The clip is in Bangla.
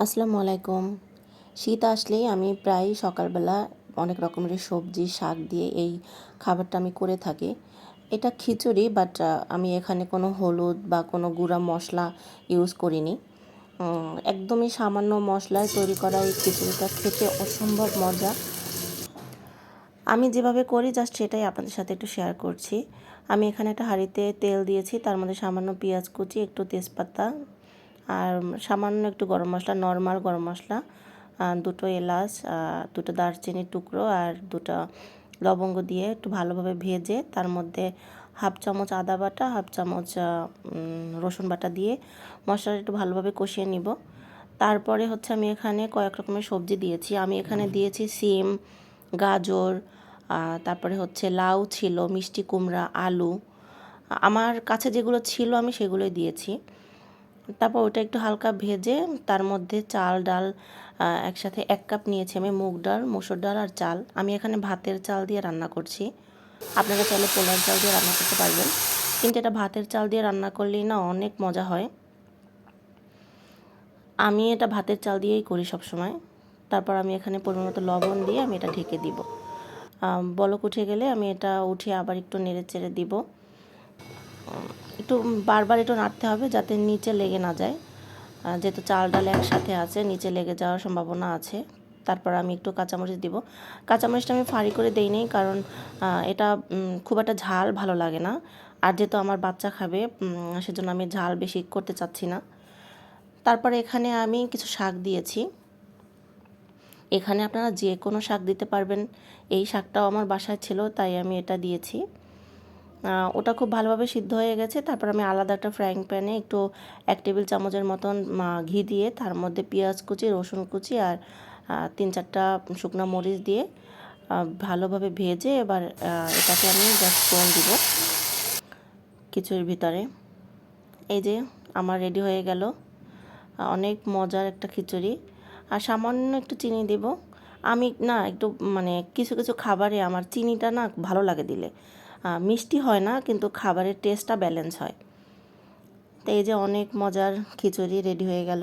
আসসালামু আলাইকুম। শীত আসলেই আমি প্রায় সকালবেলা অনেক রকমের সবজি শাক দিয়ে এই খাবারটা আমি করে থাকি। এটা খিচুড়ি, বাট আমি এখানে কোনো হলুদ বা কোনো গুঁড়া মশলা ইউজ করিনি। একদমই সামান্য মশলায় তৈরি করা এই খিচুড়িটা খেতে অসম্ভব মজা। আমি যেভাবে করি জাস্ট সেটাই আপনাদের সাথে একটু শেয়ার করছি। আমি এখানে একটা হাঁড়িতে তেল দিয়েছি, তার মধ্যে সামান্য পেঁয়াজ কুচি, একটু তেজপাতা আর সামান্য একটু গরম মশলা, নর্মাল গরম মশলা, দুটো এলাচ, দুটো দারচিনির টুকরো আর দুটো লবঙ্গ দিয়ে একটু ভালোভাবে ভেজে তার মধ্যে হাফ চামচ আদা বাটা, হাফ চামচ রসুন বাটা দিয়ে মশলাটা একটু ভালোভাবে কষিয়ে নিব। তারপরে হচ্ছে আমি এখানে কয়েক রকমের সবজি দিয়েছি। আমি এখানে দিয়েছি সিম, গাজর, তারপরে হচ্ছে লাউ ছিল, মিষ্টি কুমড়া, আলু। আমার কাছে যেগুলো ছিল আমি সেগুলোই দিয়েছি। তারপর ওটা একটু হালকা ভেজে তার মধ্যে চাল ডাল একসাথে 1 কাপ নিয়েছি আমি, মুগ ডাল, মসুর ডাল আর চাল। আমি এখানে ভাতের চাল দিয়ে রান্না করছি। আপনারা চাইলে পোলার চাল দিয়ে রান্না করতে পারবেন, কিন্তু এটা ভাতের চাল দিয়ে রান্না করলেই না অনেক মজা হয়। আমি এটা ভাতের চাল দিয়েই করি সবসময়। তারপর আমি এখানে পরিমাণ মতো লবণ দিয়ে আমি এটা ঢেকে দিব। বলক উঠে গেলে আমি এটা উঠিয়ে আবার একটু নেড়ে চেড়ে দিব। একটু বারবার একটু নাড়তে হবে যাতে নিচে লেগে না যায়, যেহেতু চাল ডাল একসাথে আছে নিচে লেগে যাওয়ার সম্ভাবনা আছে। তারপর আমি একটু কাঁচামরিচ দিব। কাঁচামরিচটা আমি ফাঁড়ি করে দেই নাই, কারণ এটা খুব একটা ঝাল ভালো লাগে না। আর যেহেতু আমার বাচ্চা খাবে, সেজন্য আমি ঝাল বেশি করতে চাচ্ছি না। তারপরে এখানে আমি কিছু শাক দিয়েছি। এখানে আপনারা যে কোনো শাক দিতে পারবেন। এই শাকটাও আমার বাসায় ছিল, তাই আমি এটা দিয়েছি। ওটা খুব ভালোভাবে সিদ্ধ হয়ে গেছে। তারপর আমি আলাদা একটা ফ্রাইং প্যানে একটু 1 টেবিল চামচের মতন ঘি দিয়ে তার মধ্যে পেঁয়াজ কুচি, রসুন কুচি আর 3-4টা শুকনো মরিচ দিয়ে ভালোভাবে ভেজে এবার এটাকে আমি জাস্ট ফোড়ন দিব খিচুড়ির ভিতরে। এই যে আমার রেডি হয়ে গেল অনেক মজার একটা খিচুড়ি। আর সামান্য একটু চিনি দেব। আমি না একটু মানে কিছু কিছু খাবারে আমার চিনিটা না ভালো লাগে দিলে। মিষ্টি হয় না, কিন্তু খাবারের টেস্টটা ব্যালেন্স হয়। তো এই যে অনেক মজার খিচুড়ি রেডি হয়ে গেল।